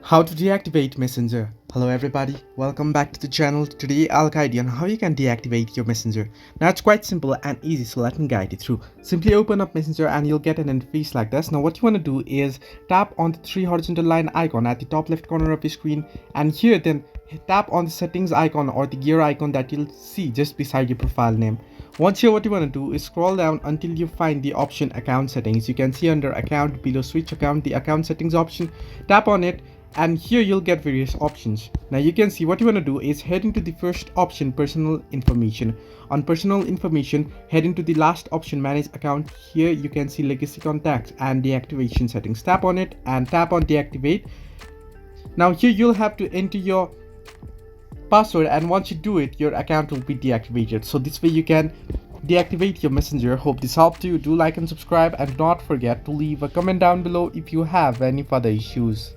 How to deactivate Messenger. Hello everybody, welcome back to the channel. Today I'll guide you on how you can deactivate your Messenger. Now it's quite simple and easy, so let me guide you through. Simply open up Messenger and you'll get an interface like this. Now what you want to do is tap on the three horizontal line icon at the top left corner of your screen, and here then tap on the settings icon or the gear icon that you'll see just beside your profile name. Once here, what you want to do is scroll down until you find the option account settings. You can see under account below switch account the account settings option. Tap on it and here you'll get various options. Now you can see what you want to do is head into the first option, personal information. On personal information, head into the last option, manage account. Here you can see legacy contacts and deactivation settings. Tap on it and tap on deactivate. Now here you'll have to enter your password, and once you do it your account will be deactivated. So this way you can deactivate your Messenger. Hope this helped you. Do like and subscribe, and do not forget to leave a comment down below if you have any further issues.